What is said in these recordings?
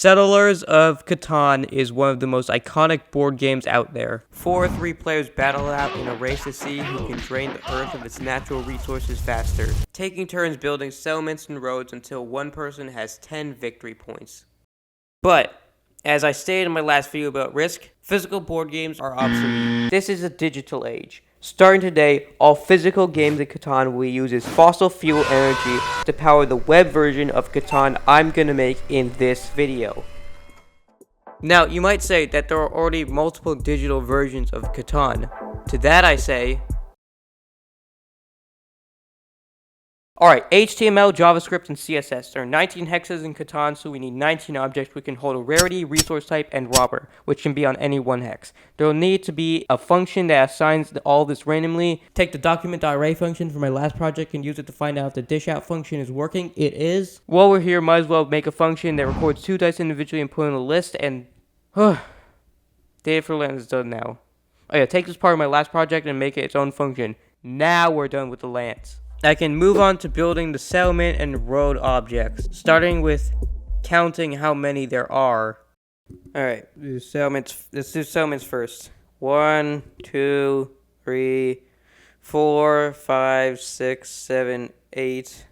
Settlers of Catan is one of the most iconic board games out there. 4 or 3 players battle it out in a race to see who can drain the earth of its natural resources faster, taking turns building settlements and roads until one person has 10 victory points. But, as I stated in my last video about Risk, physical board games are obsolete. This is a digital age. Starting today, all physical games in Catan will use fossil fuel energy to power the web version of Catan I'm gonna make in this video. Now, you might say that there are already multiple digital versions of Catan. To that I say, alright, HTML, JavaScript, and CSS. There are 19 hexes in Catan, so we need 19 objects which can hold a rarity, resource type, and robber, which can be on any one hex. There will need to be a function that assigns all this randomly. Take the document.array function from my last project and use it to find out if the dishout function is working. It is. While we're here, might as well make a function that records 2 dice individually and put in a list, and data for land is done now. Oh yeah, take this part of my last project and make it its own function. Now we're done with the lands. I can move on to building the settlement and road objects, starting with counting how many there are. Alright, let's do settlements first. 1, 2, 3, 4, 5, 6, 7, 8,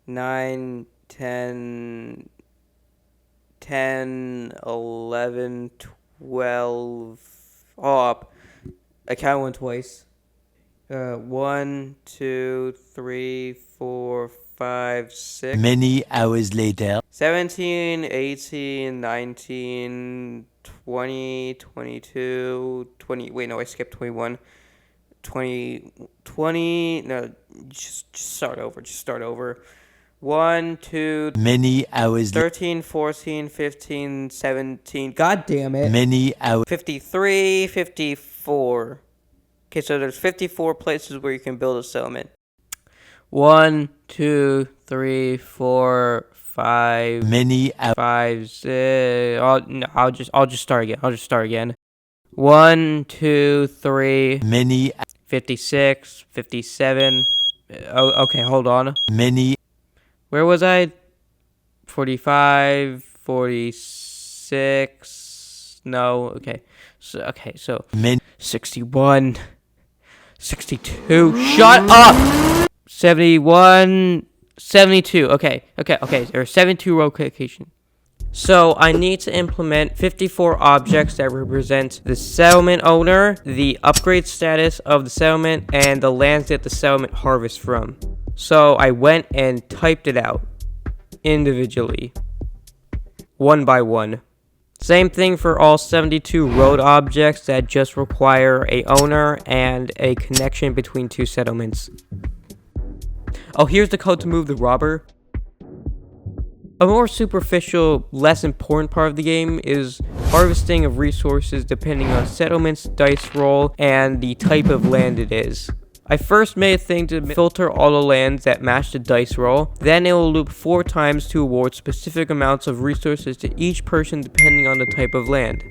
9, 10, 11, 12, up. I count one twice. 1, 2, 3, 4, 5, 6. Many hours later. 17, 18, 19, 20, 22, 20. Wait, no, I skipped 21. 20. No, just start over. 1, 2. Many hours. 13, 14, 15, 17. God damn it. Many hours. 53, 54. Okay, so there's 54 places where you can build a settlement. 1, 2, 3, 4, 5. Many 5, 6. I'll just start again. 1, 2, 3. Many 56, 57. Oh, okay, hold on. Many. Where was I? 45, 46. No, okay. So Many. 61. 62. Shut up! 71. 72. Okay. There are 72 locations. So I need to implement 54 objects that represent the settlement owner, the upgrade status of the settlement, and the lands that the settlement harvests from. So I went and typed it out individually, one by one. Same thing for all 72 road objects that just require a owner and a connection between 2 settlements. Oh, here's the code to move the robber. A more superficial, less important part of the game is harvesting of resources depending on settlement's dice roll and the type of land it is. I first made a thing to filter all the lands that match the dice roll, then it will loop 4 times to award specific amounts of resources to each person depending on the type of land.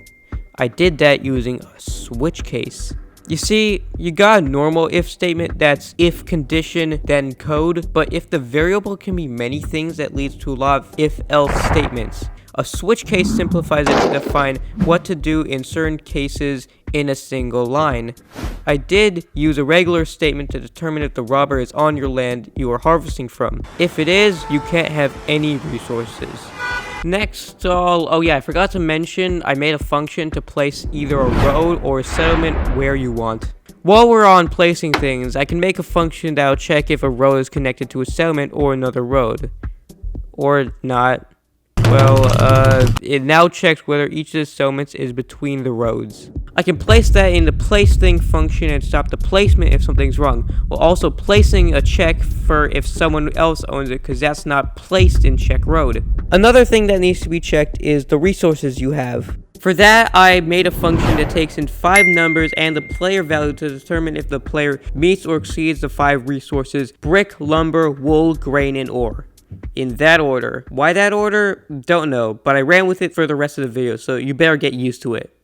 I did that using a switch case. You see, you got a normal if statement that's if condition then code, but if the variable can be many things, that leads to a lot of if-else statements. A switch case simplifies it to define what to do in certain cases in a single line. I did use a regular statement to determine if the robber is on your land you are harvesting from. If it is, you can't have any resources. Next, I forgot to mention, I made a function to place either a road or a settlement where you want. While we're on placing things, I can make a function that will check if a road is connected to a settlement or another road. Or not. Well, it now checks whether each of the settlements is between the roads. I can place that in the place thing function and stop the placement if something's wrong, while also placing a check for if someone else owns it, because that's not placed in check road. Another thing that needs to be checked is the resources you have. For that, I made a function that takes in 5 numbers and the player value to determine if the player meets or exceeds the 5 resources: brick, lumber, wool, grain, and ore. In that order. Why that order? Don't know, but I ran with it for the rest of the video, so you better get used to it.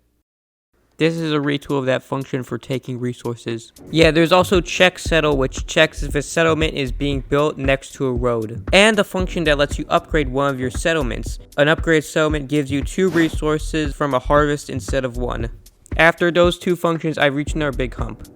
This is a retool of that function for taking resources. Yeah, there's also check settle, which checks if a settlement is being built next to a road. And a function that lets you upgrade one of your settlements. An upgrade settlement gives you 2 resources from a harvest instead of 1. After those 2 functions, I reach another big hump.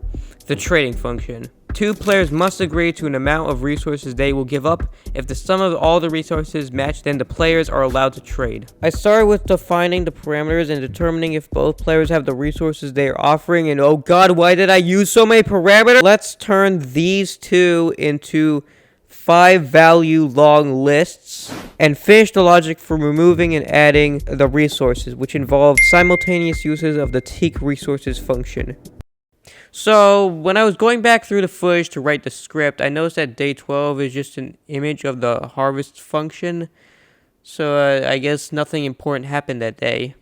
The trading function. 2 players must agree to an amount of resources they will give up. If the sum of all the resources match, then the players are allowed to trade. I started with defining the parameters and determining if both players have the resources they are offering. And oh god, why did I use so many parameters? Let's turn these 2 into 5 value long lists and finish the logic for removing and adding the resources, which involves simultaneous uses of the take resources function. So, when I was going back through the footage to write the script, I noticed that day 12 is just an image of the harvest function. So, I guess nothing important happened that day.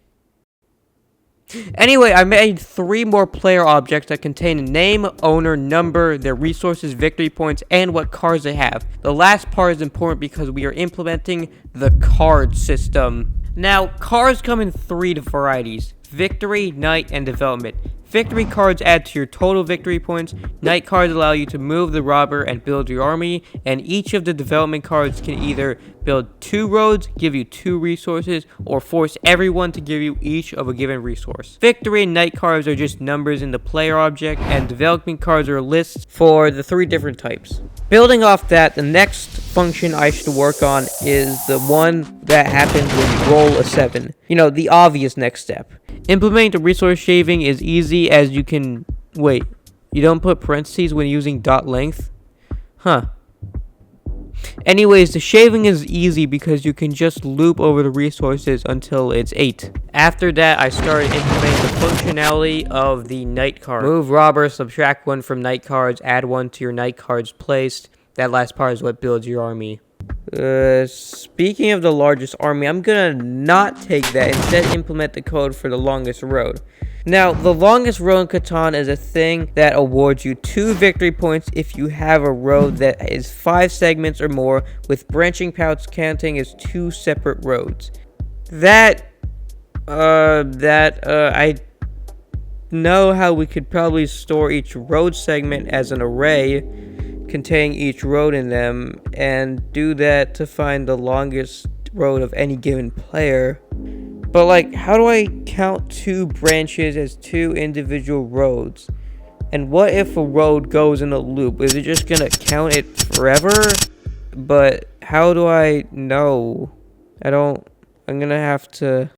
Anyway, I made 3 more player objects that contain a name, owner, number, their resources, victory points, and what cards they have. The last part is important because we are implementing the card system. Now, cards come in 3 varieties: victory, knight, and development. Victory cards add to your total victory points. Knight cards allow you to move the robber and build your army. And each of the development cards can either build 2 roads, give you 2 resources, or force everyone to give you each of a given resource. Victory and knight cards are just numbers in the player object, and development cards are lists for the 3 different types. Building off that, the next function I should work on is the one that happens when you roll a 7. You know, the obvious next step. Implementing the resource shaving is easy as you can... Wait, you don't put parentheses when using dot length? Huh. Anyways, the shaving is easy because you can just loop over the resources until it's 8. After that, I started implementing the functionality of the knight card. Move robber, subtract 1 from knight cards, add 1 to your knight cards placed. That last part is what builds your army. Speaking of the largest army, I'm gonna not take that, instead implement the code for the longest road. Now, the longest road in Catan is a thing that awards you 2 victory points if you have a road that is 5 segments or more, with branching paths counting as 2 separate roads. I know how we could probably store each road segment as an array containing each road in them, and do that to find the longest road of any given player. But like, how do I count 2 branches as 2 individual roads? And what if a road goes in a loop? Is it just gonna count it forever? But how do I know? I'm gonna have to...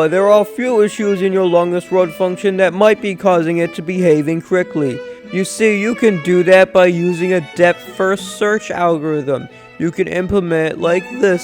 there are a few issues in your longest road function that might be causing it to behave incorrectly. You see, you can do that by using a depth-first search algorithm. You can implement it like this.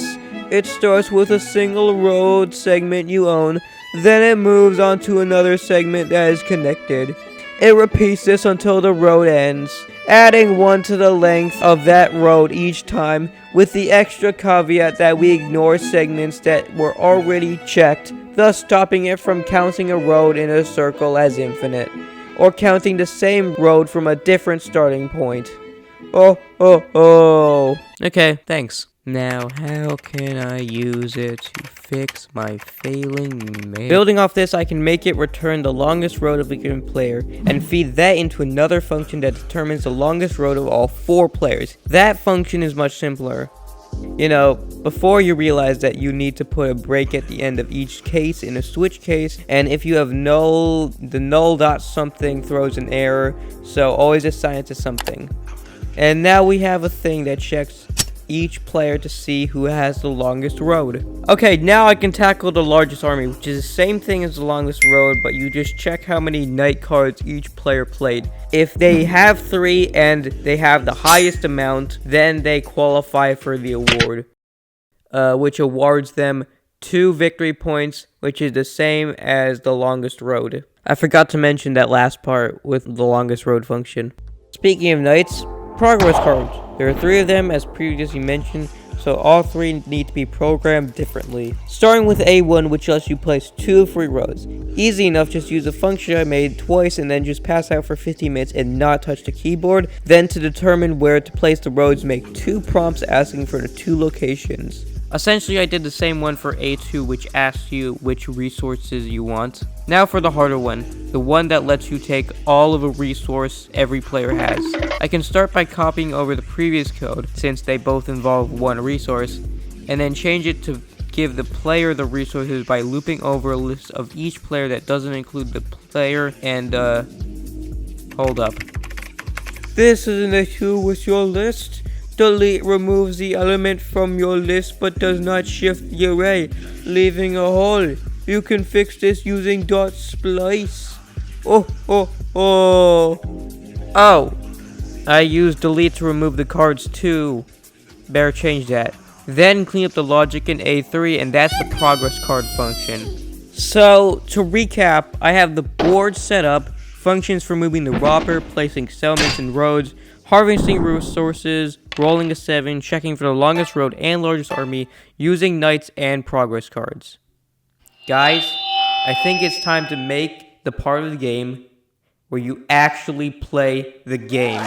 It starts with a single road segment you own, then it moves on to another segment that is connected. It repeats this until the road ends, adding 1 to the length of that road each time, with the extra caveat that we ignore segments that were already checked, thus stopping it from counting a road in a circle as infinite, or counting the same road from a different starting point. Okay, thanks. Now, how can I use it to fix my failing mail? Building off this, I can make it return the longest road of a given player, and feed that into another function that determines the longest road of all 4 players. That function is much simpler. You know, before you realize that you need to put a break at the end of each case in a switch case, and if you have null, the null dot something throws an error, so always assign it to something. And now we have a thing that checks each player to see who has the longest road. Okay, now I can tackle the largest army, which is the same thing as the longest road, but you just check how many knight cards each player played. If they have 3 and they have the highest amount, then they qualify for the award, which awards them 2 victory points, which is the same as the longest road. I forgot to mention that last part with the longest road function. Speaking of knights, progress cards. There are 3 of them, as previously mentioned, so all 3 need to be programmed differently. Starting with A1, which lets you place 2 free roads. Easy enough, just use a function I made twice and then just pass out for 15 minutes and not touch the keyboard. Then to determine where to place the roads, make 2 prompts asking for the 2 locations. Essentially, I did the same one for A2, which asks you which resources you want. Now for the harder one, the one that lets you take all of a resource every player has. I can start by copying over the previous code, since they both involve one resource, and then change it to give the player the resources by looping over a list of each player that doesn't include the player and, hold up. This is an issue with your list. Delete removes the element from your list but does not shift the array, leaving a hole. You can fix this using .splice. Oh, I used delete to remove the cards too. Better change that. Then clean up the logic in A3, and that's the progress card function. So, to recap, I have the board set up, functions for moving the robber, placing settlements and roads, harvesting resources, rolling a 7, checking for the longest road and largest army, using knights and progress cards. Guys, I think it's time to make the part of the game where you actually play the game.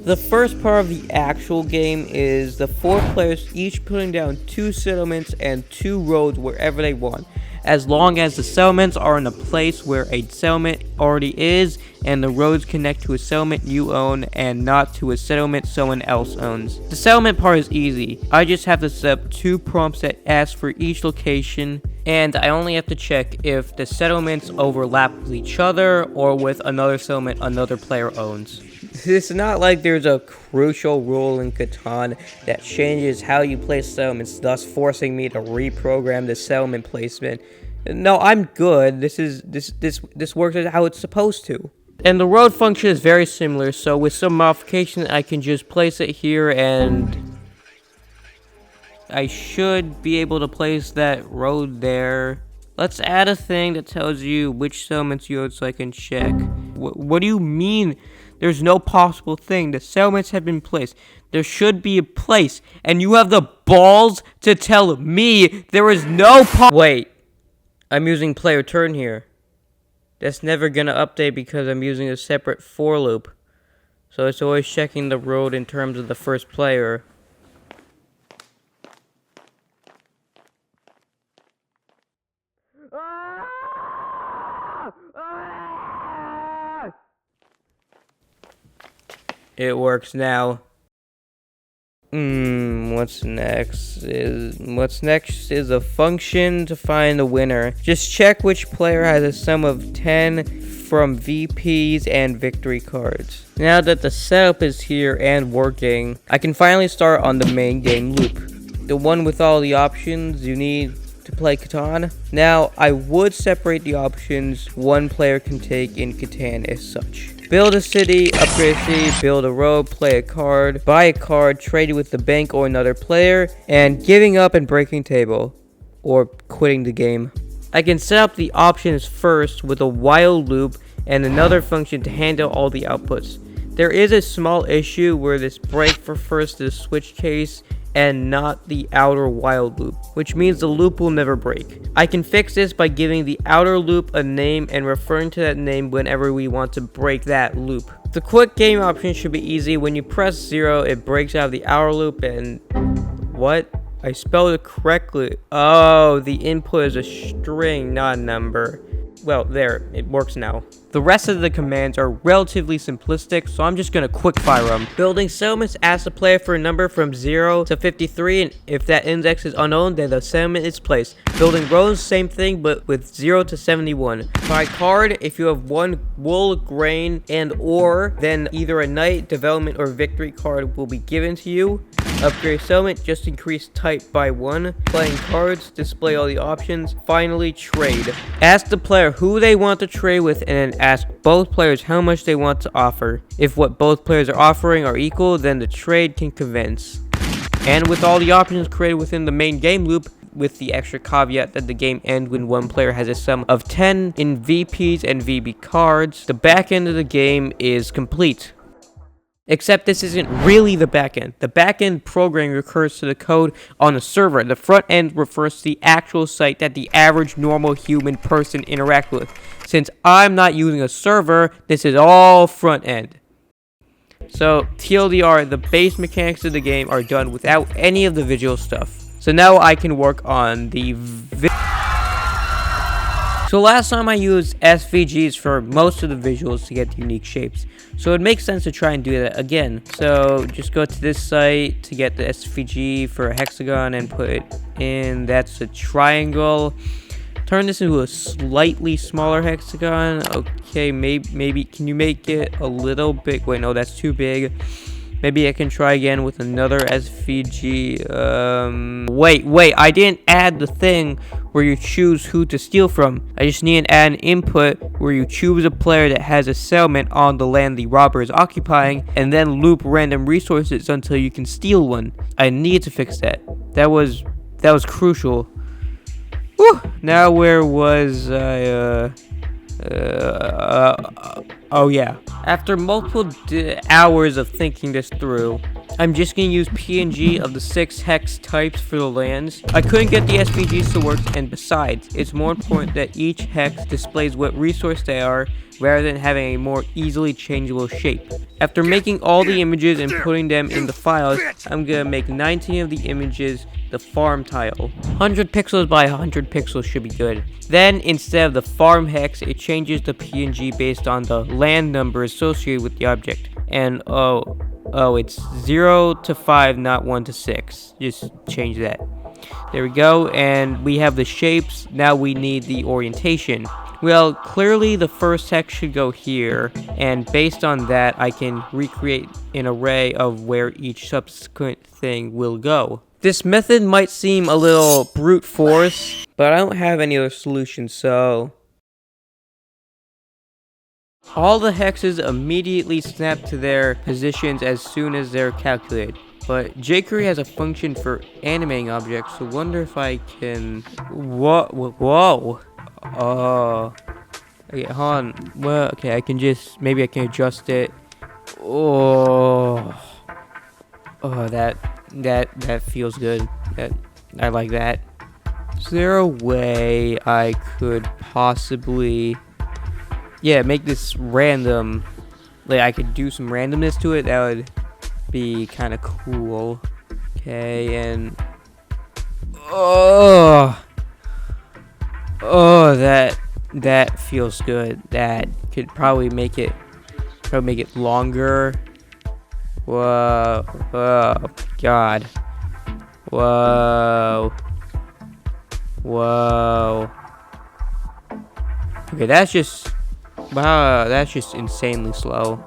The first part of the actual game is the 4 players each putting down 2 settlements and 2 roads wherever they want, as long as the settlements are in a place where a settlement already is and the roads connect to a settlement you own and not to a settlement someone else owns. The settlement part is easy. I just have to set up 2 prompts that ask for each location, and I only have to check if the settlements overlap with each other or with another settlement another player owns. It's not like there's a crucial rule in Catan that changes how you place settlements, thus forcing me to reprogram the settlement placement. No, I'm good. This works as how it's supposed to. And the road function is very similar, so with some modification I can just place it here and I should be able to place that road there. Let's add a thing that tells you which settlements you own so I can check. What do you mean? There's no possible thing. The settlements have been placed. There should be a place. And you have the balls to tell me there is no Wait. I'm using player turn here. That's never gonna update because I'm using a separate for loop. So it's always checking the road in terms of the first player. It works now. What's next is a function to find the winner. Just check which player has a sum of 10 from VPs and victory cards. Now that the setup is here and working, I can finally start on the main game loop. The one with all the options you need to play Catan. Now, I would separate the options one player can take in Catan as such. Build a city, upgrade a city, build a road, play a card, buy a card, trade it with the bank or another player, and giving up and breaking table, or quitting the game. I can set up the options first with a while loop and another function to handle all the outputs. There is a small issue where this break refers to the switch case and not the outer while loop, which means the loop will never break. I can fix this by giving the outer loop a name and referring to that name whenever we want to break that loop. The quick game option should be easy. When you press 0, it breaks out of the outer loop and... What? I spelled it correctly. Oh, the input is a string, not a number. Well, there, it works now. The rest of the commands are relatively simplistic, so I'm just gonna quick fire them. Building settlements asks the player for a number from 0 to 53, and if that index is unknown, then the settlement is placed. Building roads, same thing, but with 0 to 71. By card, if you have 1 wool, grain, and ore, then either a knight, development, or victory card will be given to you. Upgrade settlement, just increase type by 1. Playing cards, display all the options. Finally, trade. Ask the player who they want to trade with and then ask both players how much they want to offer. If what both players are offering are equal, then the trade can commence. And with all the options created within the main game loop, with the extra caveat that the game ends when one player has a sum of 10 in VPs and VB cards, the back end of the game is complete. Except this isn't really the backend. The backend programming refers to the code on the server. The front end refers to the actual site that the average normal human person interacts with. Since I'm not using a server, this is all front end. So TLDR, the base mechanics of the game are done without any of the visual stuff. So now I can work on the So last time I used SVGs for most of the visuals to get unique shapes. So it makes sense to try and do that again. So just go to this site to get the SVG for a hexagon and put it in. That's a triangle. Turn this into a slightly smaller hexagon. Okay, maybe can you make it a little big? Wait, no, that's too big. Maybe I can try again with another SVG. Wait, I didn't add the thing where you choose who to steal from. I just need to add an input where you choose a player that has a settlement on the land the robber is occupying, and then loop random resources until you can steal one. I need to fix that. That was crucial. Whew. Now where was I? Oh yeah. After multiple hours of thinking this through, I'm just gonna use PNG of the 6 hex types for the lands. I couldn't get the SVGs to work, and besides, it's more important that each hex displays what resource they are, rather than having a more easily changeable shape. After making all the images and putting them in the files, I'm gonna make 19 of the images the farm tile. 100 pixels by 100 pixels should be good. Then, instead of the farm hex, it changes the PNG based on the land number associated with the object. And it's 0 to 5, not 1 to 6. Just change that. There we go, and we have the shapes. Now we need the orientation. Well, clearly the first hex should go here, and based on that, I can recreate an array of where each subsequent thing will go. This method might seem a little brute force, but I don't have any other solution, so all the hexes immediately snap to their positions as soon as they're calculated. But jQuery has a function for animating objects, so wonder if I can... Whoa! Okay, hold on. Well, okay, I can just... Maybe I can adjust it. Oh, that feels good. I like that. Is there a way I could possibly... Yeah, make this random. Like, I could do some randomness to it. That would be kind of cool. Okay, and... Oh, that feels good. That could probably make it longer. Whoa, God. Whoa. Okay, that's just... Wow, that's just insanely slow.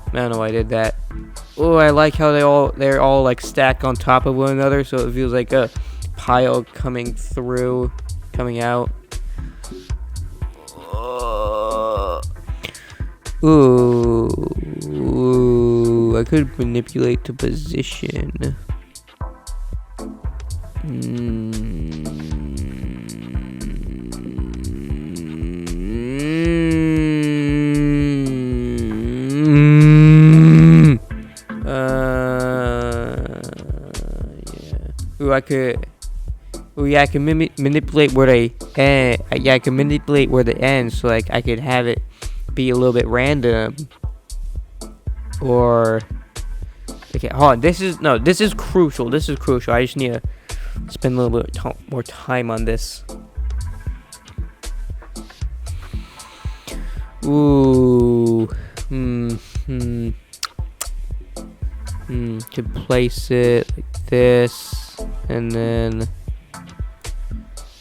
I don't know why I did that. Oh, I like how they're all like stacked on top of one another, so it feels like a pile coming out. Ooh, I could manipulate the position. I can manipulate where they end. I can manipulate where they end, so like I could have it be a little bit random. Or okay, hold on. This is crucial. This is crucial. I just need to spend a little bit more time on this. Ooh. Could place it like this, and then.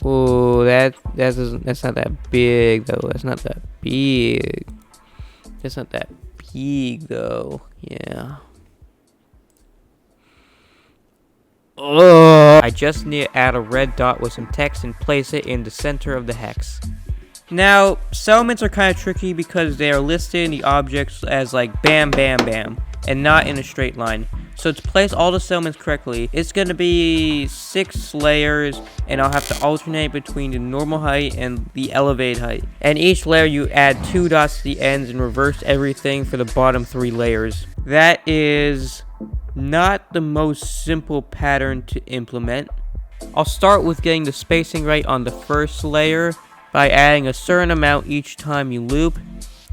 Oh, that's not that big though. That's not that big. That's not that big though. Yeah. Oh, I just need to add a red dot with some text and place it in the center of the hex. Now, settlements are kind of tricky because they are listed in the objects as like bam, bam, bam, and not in a straight line. So to place all the settlements correctly, it's going to be 6 layers, and I'll have to alternate between the normal height and the elevated height. And each layer you add 2 dots to the ends and reverse everything for the bottom 3 layers. That is not the most simple pattern to implement. I'll start with getting the spacing right on the first layer by adding a certain amount each time you loop,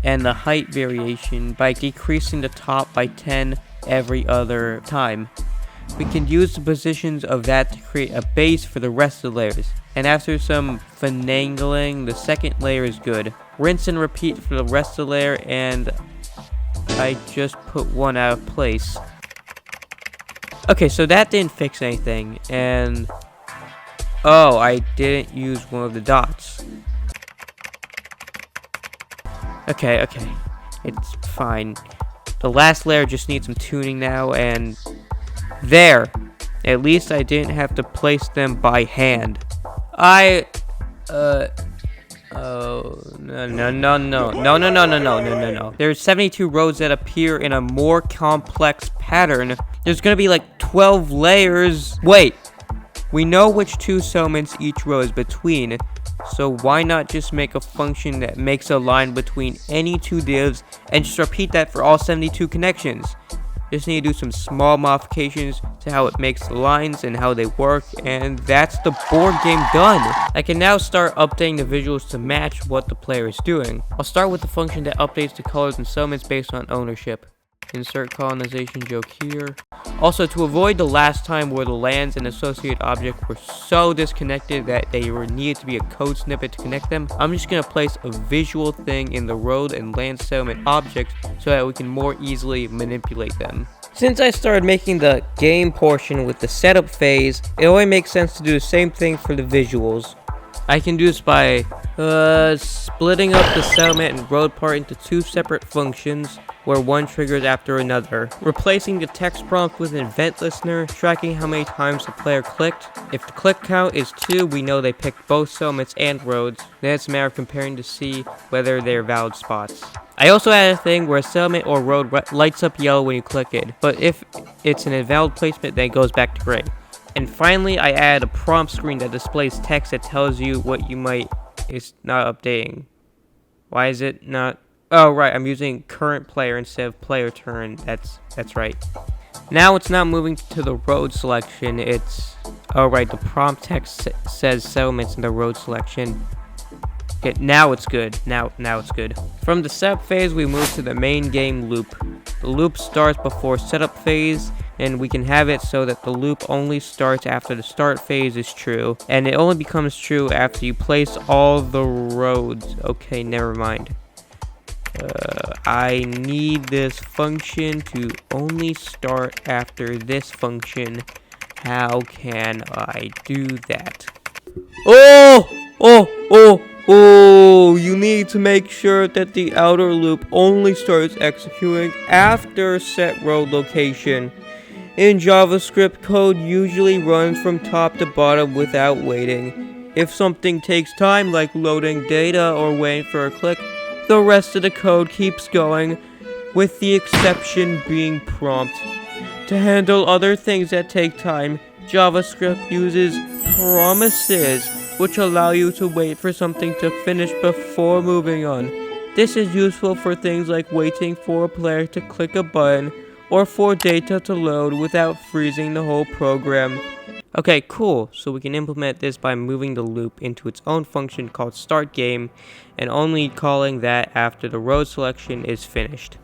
and the height variation by decreasing the top by 10 every other time. We can use the positions of that to create a base for the rest of the layers. And after some finagling, the second layer is good. Rinse and repeat for the rest of the layer, and I just put one out of place. Okay, so that didn't fix anything, and oh, I didn't use one of the dots. Okay, it's fine. The last layer just needs some tuning now, and there. At least I didn't have to place them by hand. Oh, no. There's 72 roads that appear in a more complex pattern. There's gonna be like 12 layers. Wait, we know which two settlements each row is between, so why not just make a function that makes a line between any two divs and just repeat that for all 72 connections? Just need to do some small modifications to how it makes the lines and how they work, and that's the board game done. I can now start updating the visuals to match what the player is doing. I'll start with the function that updates the colors and settlements based on ownership. Insert colonization joke here. Also, to avoid the last time where the lands and associated objects were so disconnected that they needed to be a code snippet to connect them, I'm just going to place a visual thing in the road and land settlement objects so that we can more easily manipulate them. Since I started making the game portion with the setup phase, it only makes sense to do the same thing for the visuals. I can do this by splitting up the settlement and road part into two separate functions, where one triggers after another. Replacing the text prompt with an event listener, tracking how many times the player clicked. If the click count is 2, we know they picked both settlements and roads. Then it's a matter of comparing to see whether they're valid spots. I also added a thing where a settlement or road lights up yellow when you click it, but if it's an invalid placement, then it goes back to gray. And finally, I added a prompt screen that displays text that tells you what you might is not updating. Why is it not? Oh, right, I'm using current player instead of player turn. That's right. Now it's not moving to the road selection. It's, oh right, the prompt text says settlements in the road selection. Okay, now it's good. Now it's good. From the setup phase, we move to the main game loop. The loop starts before setup phase, and we can have it so that the loop only starts after the start phase is true, and it only becomes true after you place all the roads. Okay, never mind. I need this function to only start after this function. How can I do that? Oh, you need to make sure that the outer loop only starts executing after set road location. In JavaScript, code usually runs from top to bottom without waiting. If something takes time, like loading data or waiting for a click, the rest of the code keeps going, with the exception being prompt. To handle other things that take time, JavaScript uses promises, which allow you to wait for something to finish before moving on. This is useful for things like waiting for a player to click a button, or for data to load without freezing the whole program. Okay, cool. So we can implement this by moving the loop into its own function called startGame, and only calling that after the road selection is finished.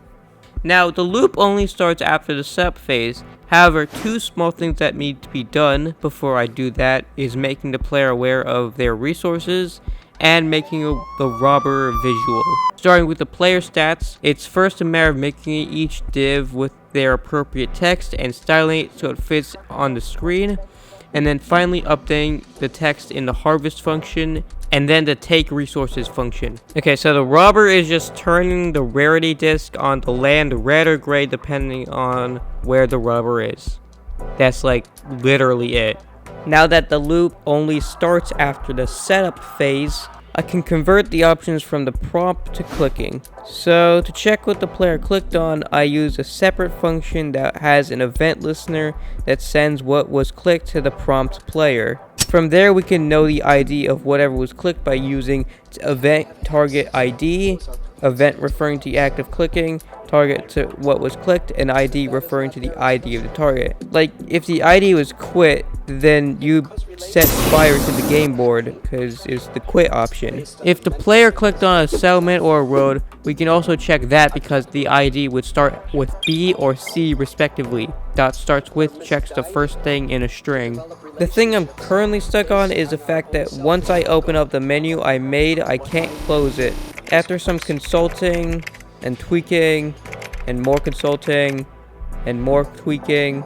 Now, the loop only starts after the setup phase. However, two small things that need to be done before I do that is making the player aware of their resources and making the robber visual. Starting with the player stats, it's first a matter of making each div with their appropriate text and styling it so it fits on the screen, and then finally updating the text in the harvest function, and then the take resources function. Okay, so the robber is just turning the rarity disk on the land red or gray depending on where the robber is. That's like literally it. Now that the loop only starts after the setup phase, I can convert the options from the prompt to clicking. So to check what the player clicked on, I use a separate function that has an event listener that sends what was clicked to the prompt player. From there, we can know the ID of whatever was clicked by using event target ID, event referring to the act of clicking, target to what was clicked, and ID referring to the ID of the target. Like, if the ID was quit, then you set fire to the game board because it's the quit option. If the player clicked on a settlement or a road, we can also check that because the ID would start with B or C respectively. Dot starts with checks the first thing in a string. The thing I'm currently stuck on is the fact that once I open up the menu I made, I can't close it. After some consulting and tweaking and more consulting and more tweaking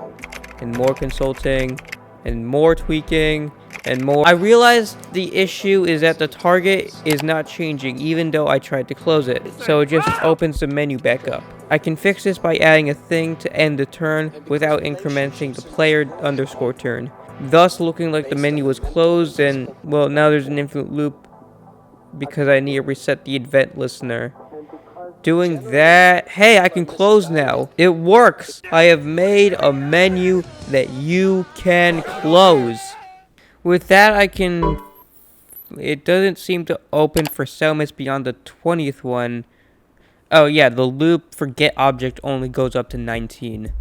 and more consulting and more tweaking and more, I realized the issue is that the target is not changing even though I tried to close it, so it just opens the menu back up. I can fix this by adding a thing to end the turn without incrementing the player underscore turn, thus looking like the menu was closed and, well, now there's an infinite loop because I need to reset the event listener. Doing that, hey, I can close now. It works. I have made a menu that you can close. With that, I can... It doesn't seem to open for settlements beyond the 20th one. Oh yeah, the loop for get object only goes up to 19.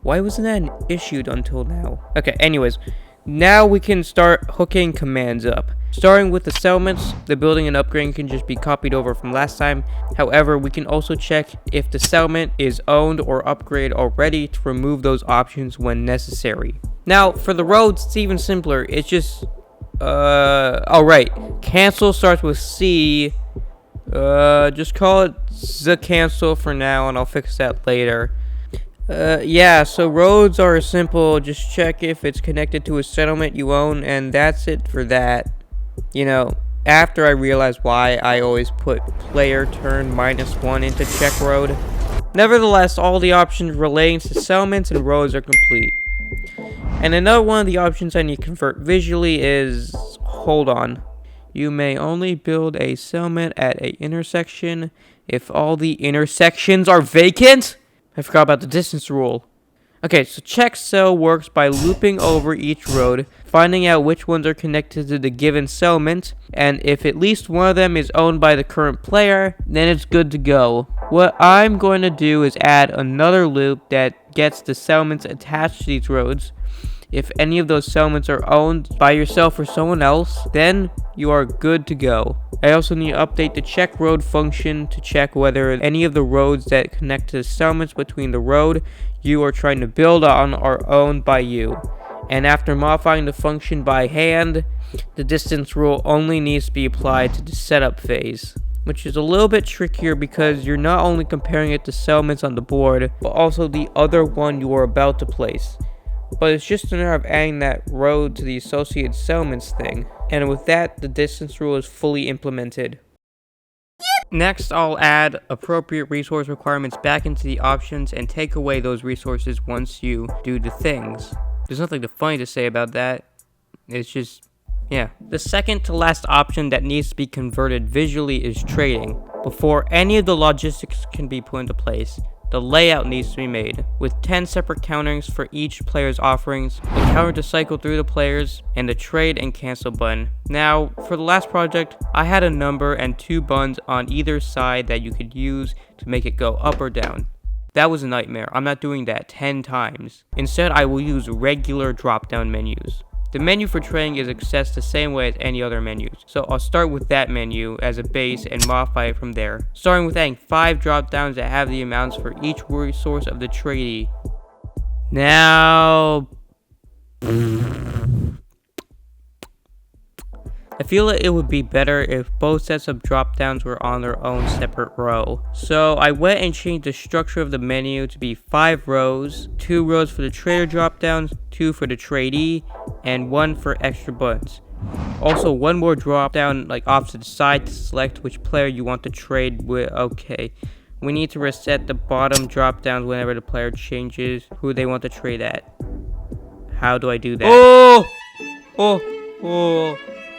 Why wasn't that issued until now? Okay, anyways. Now we can start hooking commands up. Starting with the settlements, the building and upgrading can just be copied over from last time. However, we can also check if the settlement is owned or upgraded already to remove those options when necessary. Now, for the roads, it's even simpler. It's just, alright. Cancel starts with C. Just call it the cancel for now, and I'll fix that later. Yeah, so roads are simple. Just check if it's connected to a settlement you own, and that's it for that. You know, after I realized why I always put player turn -1 into check road. Nevertheless, all the options relating to settlements and roads are complete. And another one of the options I need to convert visually is, hold on. You may only build a settlement at an intersection if all the intersections are vacant? I forgot about the distance rule. Okay, so check cell works by looping over each road, finding out which ones are connected to the given settlement, and if at least one of them is owned by the current player, then it's good to go. What I'm going to do is add another loop that gets the settlements attached to these roads. If any of those settlements are owned by yourself or someone else, then you are good to go. I also need to update the check road function to check whether any of the roads that connect to the settlements between the road you are trying to build on are owned by you. And after modifying the function by hand, the distance rule only needs to be applied to the setup phase, which is a little bit trickier because you're not only comparing it to settlements on the board, but also the other one you are about to place. But it's just a matter of adding that road to the associated settlements thing. And with that, the distance rule is fully implemented. Next, I'll add appropriate resource requirements back into the options and take away those resources once you do the things. There's nothing funny to say about that. It's just, yeah. The second to last option that needs to be converted visually is trading. Before any of the logistics can be put into place, the layout needs to be made, with 10 separate counterings for each player's offerings, a counter to cycle through the players, and a trade and cancel button. Now, for the last project, I had a number and 2 buttons on either side that you could use to make it go up or down. That was a nightmare. I'm not doing that 10 times. Instead, I will use regular drop-down menus. The menu for trading is accessed the same way as any other menus, so I'll start with that menu as a base and modify it from there, starting with adding 5 drop downs that have the amounts for each resource of the tradee. Now, I feel like it would be better if both sets of drop downs were on their own separate row. So I went and changed the structure of the menu to be 5 rows, 2 rows for the trader drop downs, 2 for the tradee, and 1 for extra buttons. Also, 1 more drop down like off to the side to select which player you want to trade with. Okay, we need to reset the bottom drop downs whenever the player changes who they want to trade at. How do I do that?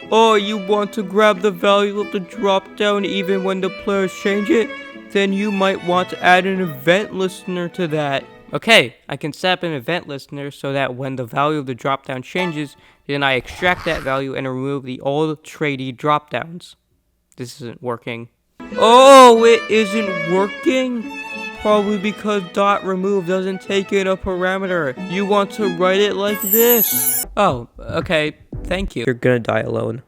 Oh, you want to grab the value of the drop down even when the players change it? Then you might want to add an event listener to that. Okay, I can set up an event listener so that when the value of the drop down changes, then I extract that value and remove the old tradee drop downs. This isn't working. Oh, it isn't working? Probably because .remove doesn't take in a parameter. You want to write it like this. Oh, okay. thank you. You're gonna die alone.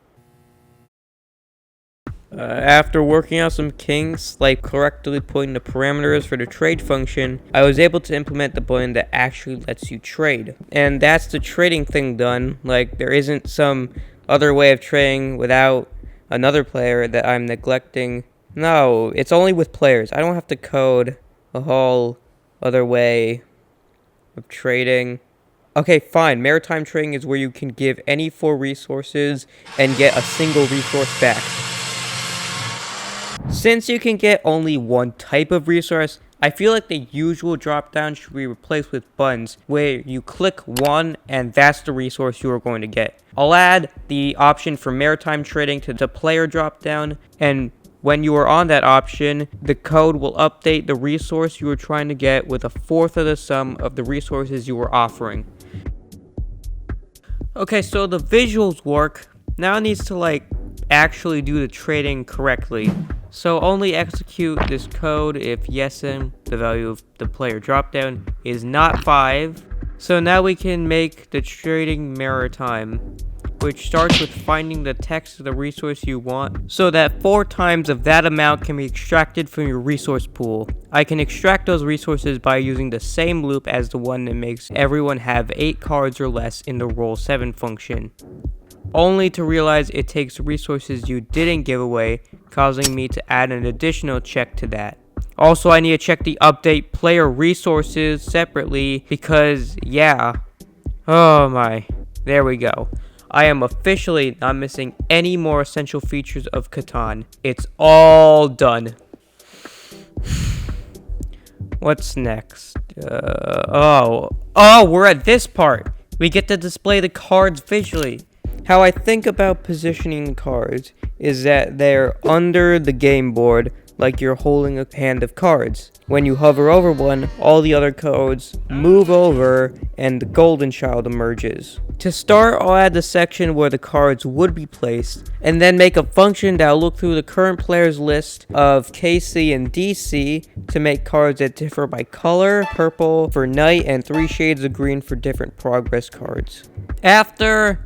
After working out some kinks, like correctly putting the parameters for the trade function, I was able to implement the button that actually lets you trade. And that's the trading thing done. Like, there isn't some other way of trading without another player that I'm neglecting. No, it's only with players. I don't have to code a whole other way of trading. Okay, fine. Maritime trading is where you can give any 4 resources and get a single resource back. Since you can get only one type of resource, I feel like the usual drop-down should be replaced with buttons where you click one and that's the resource you are going to get. I'll add the option for maritime trading to the player drop-down, and when you are on that option, the code will update the resource you are trying to get with 1/4 of the sum of the resources you are offering. Okay, so the visuals work. Now it needs to actually do the trading correctly. So only execute this code if yes'm, the value of the player dropdown, is not 5. So now we can make the trading maritime, which starts with finding the text of the resource you want, so that 4 times of that amount can be extracted from your resource pool. I can extract those resources by using the same loop as the one that makes everyone have 8 cards or less in the roll 7 function, only to realize it takes resources you didn't give away, causing me to add an additional check to that. Also, I need to check the update player resources separately because, yeah. Oh my. There we go. I am officially not missing any more essential features of Catan. It's all done. What's next? We're at this part. We get to display the cards visually. How I think about positioning cards is that they're under the game board, like you're holding a hand of cards. When you hover over one, all the other cards move over and the golden child emerges. To start, I'll add the section where the cards would be placed, and then make a function that'll look through the current player's list of KC and DC to make cards that differ by color: purple for knight and 3 shades of green for different progress cards. After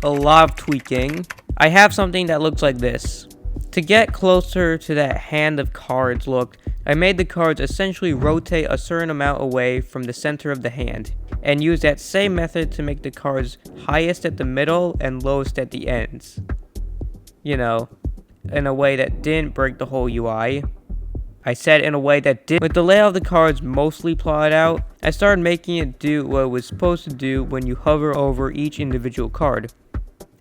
a lot of tweaking, I have something that looks like this. To get closer to that hand of cards look, I made the cards essentially rotate a certain amount away from the center of the hand, and use that same method to make the cards highest at the middle and lowest at the ends. You know, in a way that didn't break the whole UI. I said in a way that did. With the layout of the cards mostly plotted out, I started making it do what it was supposed to do when you hover over each individual card,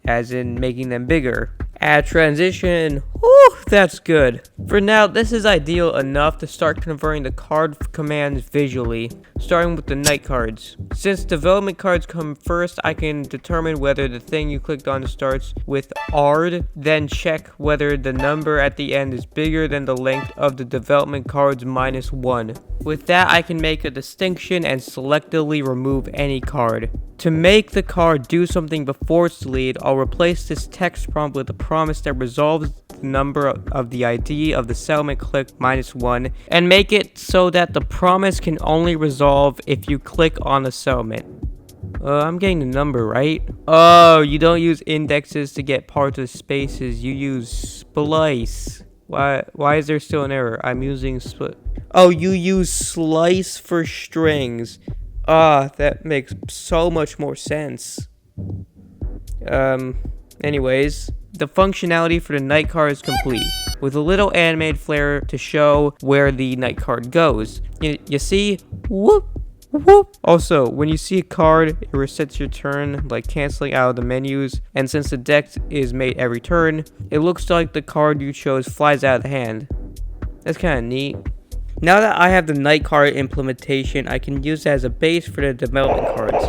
as in making them bigger. Add transition. Whew, that's good. For now, this is ideal enough to start converting the card commands visually, starting with the knight cards. Since development cards come first, I can determine whether the thing you clicked on starts with ARD, then check whether the number at the end is bigger than the length of the development cards -1. With that, I can make a distinction and selectively remove any card. To make the card do something before it's deleted, I'll replace this text prompt with a promise that resolves the number of the ID of the settlement click -1, and make it so that the promise can only resolve if you click on the settlement. I'm getting the number right. Oh, you don't use indexes to get parts of spaces, you use splice. Why is there still an error? I'm using split. Oh, you use slice for strings. That makes so much more sense. Anyways, the functionality for the knight card is complete, with a little animated flare to show where the knight card goes. You see? Whoop, whoop. Also, when you see a card, it resets your turn, like canceling out of the menus, and since the deck is made every turn, it looks like the card you chose flies out of the hand. That's kind of neat. Now that I have the knight card implementation, I can use it as a base for the development cards.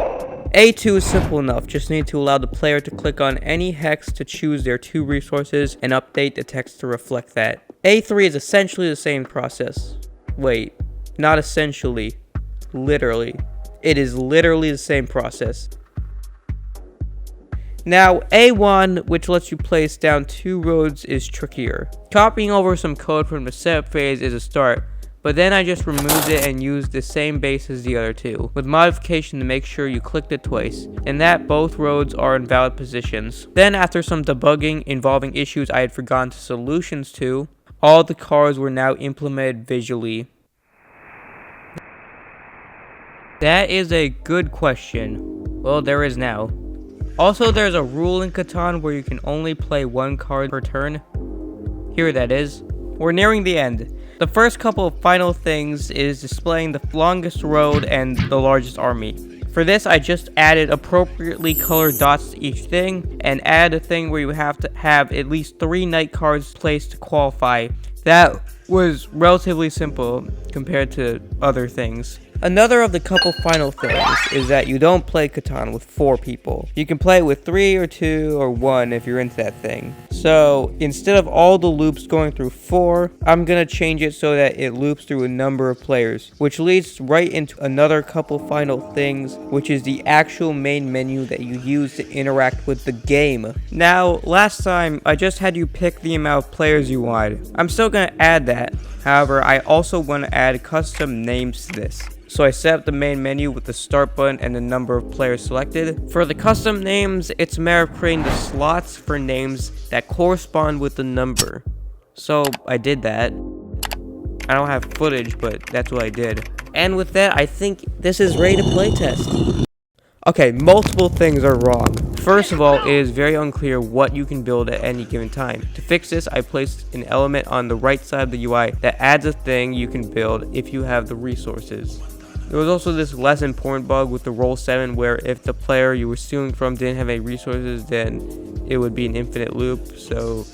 A2 is simple enough, just need to allow the player to click on any hex to choose their 2 resources and update the text to reflect that. A3 is essentially the same process. Wait, not essentially. Literally. It is literally the same process. Now, A1, which lets you place down 2 roads, is trickier. Copying over some code from the setup phase is a start, but then I just removed it and used the same base as the other two, with modification to make sure you clicked it twice, and that both roads are in valid positions. Then after some debugging involving issues I had forgotten to solutions to, all the cars were now implemented visually. That is a good question. Well, there is now. Also, there's a rule in Catan where you can only play one card per turn. Here that is. We're nearing the end. The first couple of final things is displaying the longest road and the largest army. For this, I just added appropriately colored dots to each thing, and added a thing where you have to have at least 3 night cards placed to qualify. That was relatively simple compared to other things. Another of the couple final things is that you don't play Catan with 4 people. You can play it with 3 or 2 or 1 if you're into that thing. So instead of all the loops going through 4, I'm gonna change it so that it loops through a number of players, which leads right into another couple final things, which is the actual main menu that you use to interact with the game. Now, last time I just had you pick the amount of players you wanted. I'm still gonna add that. However, I also want to add custom names to this. So I set up the main menu with the start button and the number of players selected. For the custom names, it's a matter of creating the slots for names that correspond with the number. So I did that. I don't have footage, but that's what I did. And with that, I think this is ready to playtest. Okay, multiple things are wrong. First of all, it is very unclear what you can build at any given time. To fix this, I placed an element on the right side of the UI that adds a thing you can build if you have the resources. There was also this less important bug with the roll 7 where if the player you were stealing from didn't have any resources, then it would be an infinite loop. So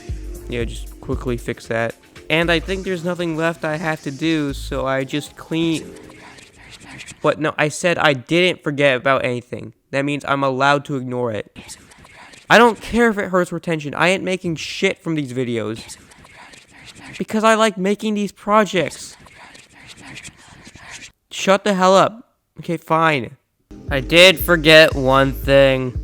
yeah, just quickly fix that. And I think there's nothing left I have to do, so I just But no, I said I didn't forget about anything. That means I'm allowed to ignore it. I don't care if it hurts retention. I ain't making shit from these videos. Because I like making these projects. Shut the hell up. Okay, fine. I did forget one thing.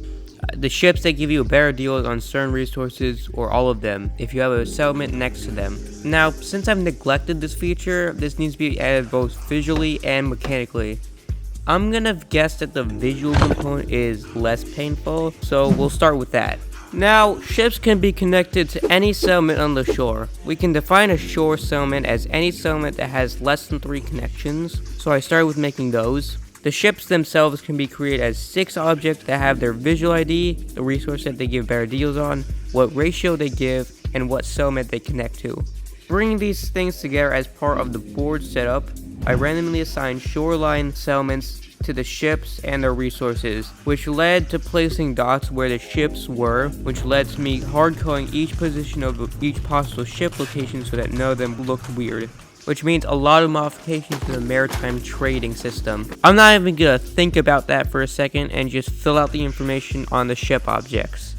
The ships, they give you a better deal on certain resources, or all of them, if you have a settlement next to them. Now, since I've neglected this feature, this needs to be added both visually and mechanically. I'm gonna guess that the visual component is less painful, so we'll start with that. Now, ships can be connected to any settlement on the shore. We can define a shore settlement as any settlement that has less than 3 connections, so I started with making those. The ships themselves can be created as 6 objects that have their visual ID, the resource that they give better deals on, what ratio they give, and what settlement they connect to. Bringing these things together as part of the board setup, I randomly assigned shoreline settlements to the ships and their resources, which led to placing dots where the ships were, which led to me hard-coding each position of each possible ship location so that none of them looked weird. Which means a lot of modifications to the maritime trading system. I'm not even gonna think about that for a second and just fill out the information on the ship objects.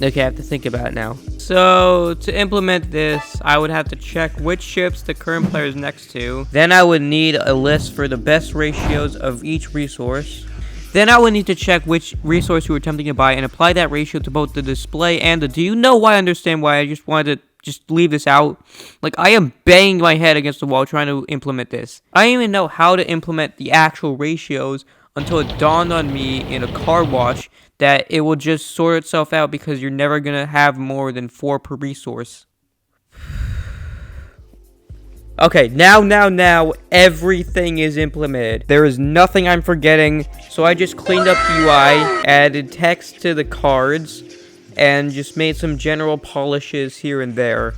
Okay, I have to think about it now. So, to implement this, I would have to check which ships the current player is next to. Then I would need a list for the best ratios of each resource. Then I would need to check which resource you were attempting to buy and apply that ratio to both the display and the... Do you know why I understand why I just wanted to just leave this out? Like, I am banging my head against the wall trying to implement this. I didn't even know how to implement the actual ratios until it dawned on me in a car wash that it will just sort itself out because you're never gonna have more than 4 per resource. Okay, now, everything is implemented. There is nothing I'm forgetting, so I just cleaned up the UI, added text to the cards, and just made some general polishes here and there.